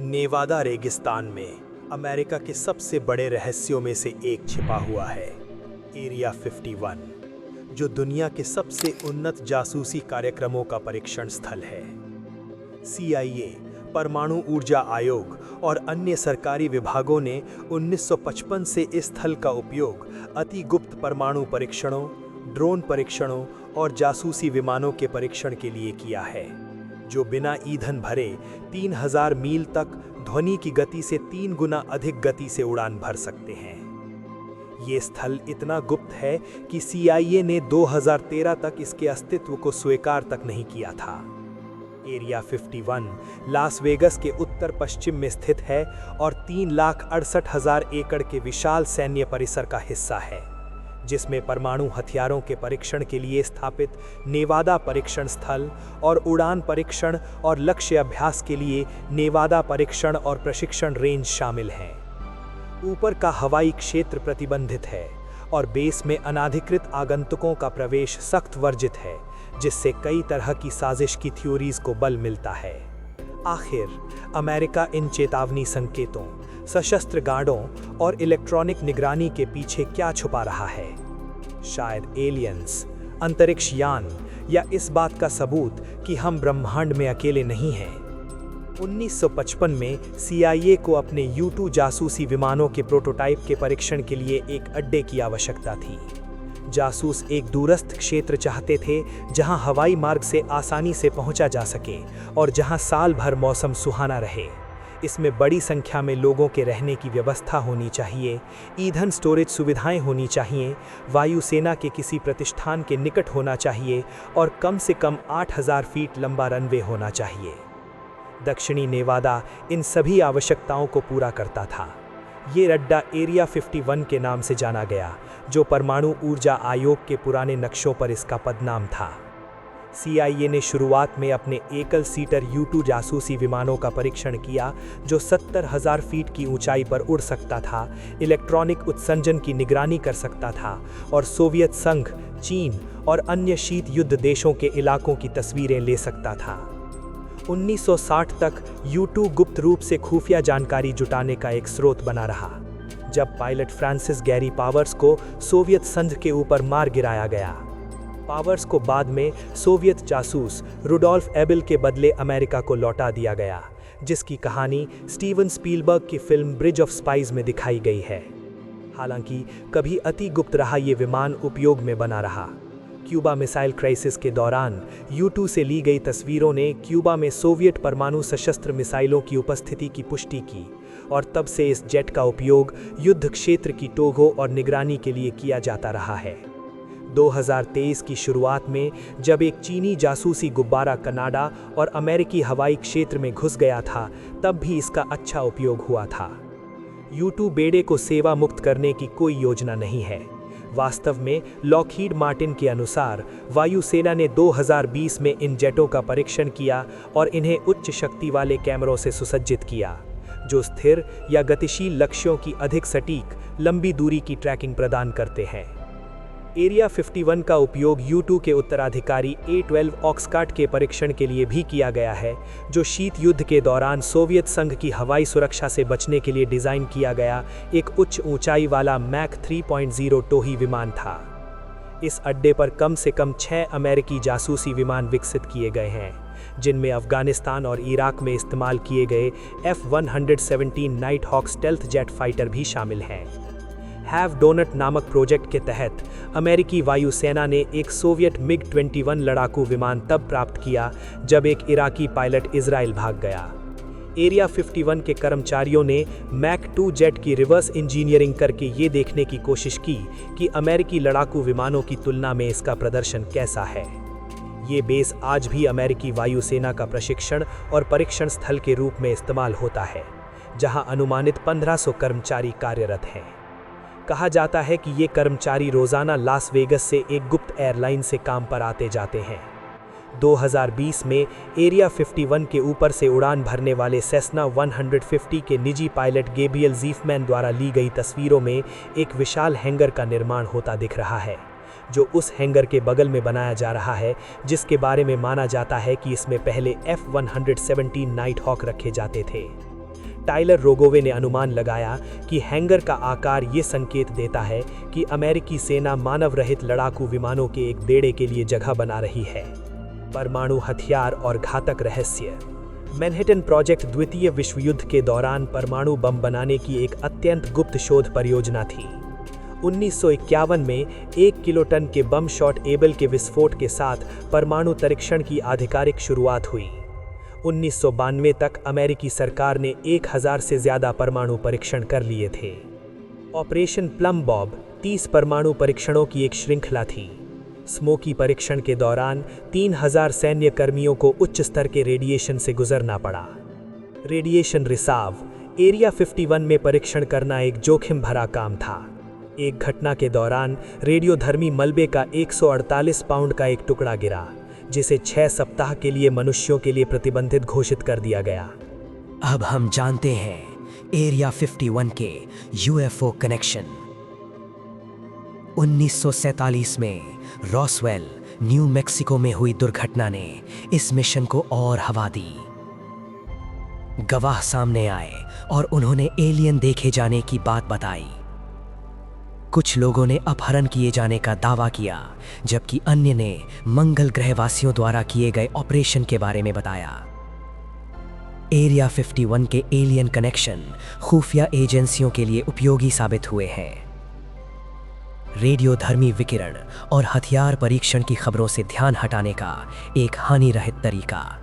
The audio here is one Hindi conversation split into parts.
नेवादा रेगिस्तान में अमेरिका के सबसे बड़े रहस्यों में से एक छिपा हुआ है, एरिया 51, जो दुनिया के सबसे उन्नत जासूसी कार्यक्रमों का परीक्षण स्थल है। CIA, परमाणु ऊर्जा आयोग और अन्य सरकारी विभागों ने 1955 से इस स्थल का उपयोग अति गुप्त परमाणु परीक्षणों, ड्रोन परीक्षणों और जासूसी विमानों के परीक्षण के लिए किया है, जो बिना ईंधन भरे 3000 मील तक ध्वनि की गति से 3 गुना अधिक गति से उड़ान भर सकते हैं। ये स्थल इतना गुप्त है कि CIA ने 2013 तक इसके अस्तित्व को स्वीकार तक नहीं किया था। एरिया 51 लास वेगस के उत्तर पश्चिम में स्थित है और 3,68,000 एकड़ के विशाल सैन्य परिसर का हिस्सा है, जिसमें परमाणु हथियारों के परीक्षण के लिए स्थापित नेवादा परीक्षण स्थल और उड़ान परीक्षण और लक्ष्य अभ्यास के लिए नेवादा परीक्षण और प्रशिक्षण रेंज शामिल हैं। ऊपर का हवाई क्षेत्र प्रतिबंधित है और बेस में अनाधिकृत आगंतुकों का प्रवेश सख्त वर्जित है, जिससे कई तरह की साजिश की थ्योरीज को बल मिलता है। आखिर अमेरिका इन चेतावनी संकेतों, सशस्त्र गार्डों और इलेक्ट्रॉनिक निगरानी के पीछे क्या छुपा रहा है? शायद एलियंस, अंतरिक्ष यान या इस बात का सबूत कि हम ब्रह्मांड में अकेले नहीं हैं। 1955 में CIA को अपने U-2 जासूसी विमानों के प्रोटोटाइप के परीक्षण के लिए एक अड्डे की आवश्यकता थी। जासूस एक दूरस्थ क्षेत्र चाहते थे जहां हवाई मार्ग से आसानी से पहुंचा जा सके और जहां साल भर मौसम सुहाना रहे। इसमें बड़ी संख्या में लोगों के रहने की व्यवस्था होनी चाहिए, ईंधन स्टोरेज सुविधाएं होनी चाहिए, वायुसेना के किसी प्रतिष्ठान के निकट होना चाहिए और कम से कम 8000 फीट लंबा रनवे होना चाहिए। दक्षिणी नेवादा इन सभी आवश्यकताओं को पूरा करता था। ये अड्डा एरिया 51 के नाम से जाना गया, जो परमाणु ऊर्जा आयोग के पुराने नक्शों पर इसका पदनाम था। CIA ने शुरुआत में अपने एकल सीटर U-2 जासूसी विमानों का परीक्षण किया, जो 70,000 फीट की ऊंचाई पर उड़ सकता था, इलेक्ट्रॉनिक उत्सर्जन की निगरानी कर सकता था और सोवियत संघ, चीन और अन्य शीत युद्ध देशों के इलाकों की तस्वीरें ले सकता था। 1960 तक U-2 गुप्त रूप से खुफिया जानकारी जुटाने का एक स्रोत बना रहा, जब पायलट फ्रांसिस गैरी पावर्स को सोवियत संघ के ऊपर मार गिराया गया। पावर्स को बाद में सोवियत जासूस रुडोल्फ एबेल के बदले अमेरिका को लौटा दिया गया, जिसकी कहानी स्टीवन स्पीलबर्ग की फिल्म ब्रिज ऑफ स्पाइस में दिखाई गई है। हालांकि कभी अति गुप्त रहा ये विमान उपयोग में बना रहा। क्यूबा मिसाइल क्राइसिस के दौरान U-2 से ली गई तस्वीरों ने क्यूबा में सोवियत परमाणु सशस्त्र मिसाइलों की उपस्थिति की पुष्टि की और तब से इस जेट का उपयोग युद्ध क्षेत्र की टोगो और निगरानी के लिए किया जाता रहा है। 2023 की शुरुआत में जब एक चीनी जासूसी गुब्बारा कनाडा और अमेरिकी हवाई क्षेत्र में घुस गया था, तब भी इसका अच्छा उपयोग हुआ था। U-2 बेड़े को सेवा मुक्त करने की कोई योजना नहीं है। वास्तव में लॉकहीड मार्टिन के अनुसार वायुसेना ने 2020 में इन जेटों का परीक्षण किया और इन्हें उच्च शक्ति वाले कैमरों से सुसज्जित किया, जो स्थिर या गतिशील लक्ष्यों की अधिक सटीक लंबी दूरी की ट्रैकिंग प्रदान करते हैं। एरिया 51 का उपयोग U-2 के उत्तराधिकारी A-12 ऑक्सकार्ट के परीक्षण के लिए भी किया गया है, जो शीत युद्ध के दौरान सोवियत संघ की हवाई सुरक्षा से बचने के लिए डिज़ाइन किया गया एक उच्च ऊंचाई वाला मैक 3.0 टोही विमान था। इस अड्डे पर कम से कम 6 अमेरिकी जासूसी विमान विकसित किए गए हैं, जिनमें अफगानिस्तान और इराक में इस्तेमाल किए गए F-117 night hawk stealth jet fighter भी शामिल हैं। हैव डोनट नामक प्रोजेक्ट के तहत अमेरिकी वायुसेना ने एक सोवियत MiG-21 लड़ाकू विमान तब प्राप्त किया जब एक इराकी पायलट इजराइल भाग गया। एरिया 51 के कर्मचारियों ने मैक 2 जेट की रिवर्स इंजीनियरिंग करके ये देखने की कोशिश की कि अमेरिकी लड़ाकू विमानों की तुलना में इसका प्रदर्शन कैसा है। ये बेस आज भी अमेरिकी वायुसेना का प्रशिक्षण और परीक्षण स्थल के रूप में इस्तेमाल होता है, जहां अनुमानित 1500 कर्मचारी कार्यरत हैं। कहा जाता है कि ये कर्मचारी रोजाना लास वेगस से एक गुप्त एयरलाइन से काम पर आते जाते हैं। 2020 में एरिया 51 के ऊपर से उड़ान भरने वाले सेस्ना 150 के निजी पायलट गैब्रियल ज़ीफमैन द्वारा ली गई तस्वीरों में एक विशाल हैंगर का निर्माण होता दिख रहा है, जो उस हैंगर के बगल में बनाया जा रहा है, जिसके बारे में माना जाता है कि इसमें पहले F-117 नाइट हॉक रखे जाते थे। टाइलर रोगोवे ने अनुमान लगाया कि हैंगर का आकार ये संकेत देता है कि अमेरिकी सेना मानव रहित लड़ाकू विमानों के एक बेड़े के लिए जगह बना रही है। परमाणु हथियार और घातक रहस्य। मैनहट्टन प्रोजेक्ट द्वितीय विश्व युद्ध के दौरान परमाणु बम बनाने की एक अत्यंत गुप्त शोध परियोजना थी। 1951 में 1 किलोटन के बम शॉट एबल के विस्फोट के साथ परमाणु परीक्षण की आधिकारिक शुरुआत हुई। 1992 तक अमेरिकी सरकार ने 1000 से ज्यादा परमाणु परीक्षण कर लिए थे। ऑपरेशन प्लम बॉब 30 परमाणु परीक्षणों की एक श्रृंखला थी। स्मोकी परीक्षण के दौरान 3000 सैन्य कर्मियों को उच्च स्तर के रेडिएशन से गुजरना पड़ा। रेडिएशन रिसाव एरिया 51 में परीक्षण करना एक जोखिम भरा काम था। एक घटना के दौरान रेडियोधर्मी मलबे का 148 पाउंड का एक टुकड़ा गिरा, जिसे 6 सप्ताह के लिए मनुष्यों के लिए प्रतिबंधित घोषित कर दिया गया। अब हम जानते हैं एरिया 51 के यूएफओ कनेक्शन। 1947 में रॉसवेल, न्यू मैक्सिको में हुई दुर्घटना ने इस मिशन को और हवा दी। गवाह सामने आए और उन्होंने एलियन देखे जाने की बात बताई। कुछ लोगों ने अपहरण किए जाने का दावा किया, जबकि अन्य ने मंगल ग्रहवासियों द्वारा किए गए ऑपरेशन के बारे में बताया। एरिया 51 के एलियन कनेक्शन खुफिया एजेंसियों के लिए उपयोगी साबित हुए हैं। रेडियोधर्मी विकिरण और हथियार परीक्षण की खबरों से ध्यान हटाने का एक हानिरहित तरीका।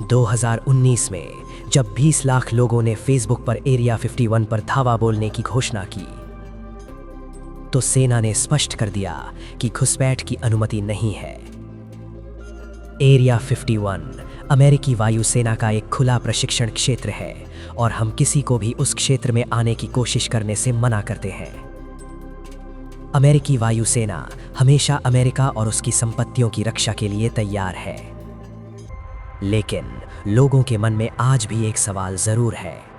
2019 में जब 20 लाख लोगों ने फेसबुक पर एरिया 51 पर धावा बोलने की घोषणा की, तो सेना ने स्पष्ट कर दिया कि घुसपैठ की अनुमति नहीं है। एरिया 51 अमेरिकी वायुसेना का एक खुला प्रशिक्षण क्षेत्र है और हम किसी को भी उस क्षेत्र में आने की कोशिश करने से मना करते हैं। अमेरिकी वायुसेना हमेशा अमेरिका और उसकी संपत्तियों की रक्षा के लिए तैयार है। लेकिन लोगों के मन में आज भी एक सवाल जरूर है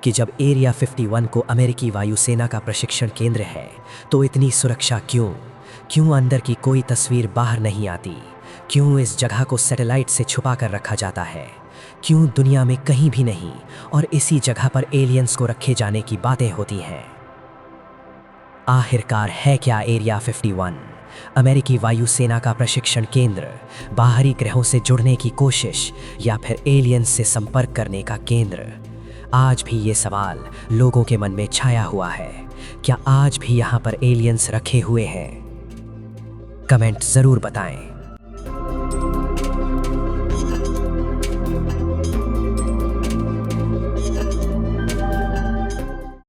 कि जब एरिया 51 को अमेरिकी वायुसेना का प्रशिक्षण केंद्र है, तो इतनी सुरक्षा क्यों? क्यों अंदर की कोई तस्वीर बाहर नहीं आती? क्यों इस जगह को सैटेलाइट से छुपा कर रखा जाता है? क्यों दुनिया में कहीं भी नहीं और इसी जगह पर एलियंस को रखे जाने की बातें होती हैं? आखिरकार है क्या एरिया 51? अमेरिकी वायुसेना का प्रशिक्षण केंद्र, बाहरी ग्रहों से जुड़ने की कोशिश, या फिर एलियंस से संपर्क करने का केंद्र? आज भी ये सवाल लोगों के मन में छाया हुआ है। क्या आज भी यहाँ पर एलियंस रखे हुए हैं? कमेंट जरूर बताएं।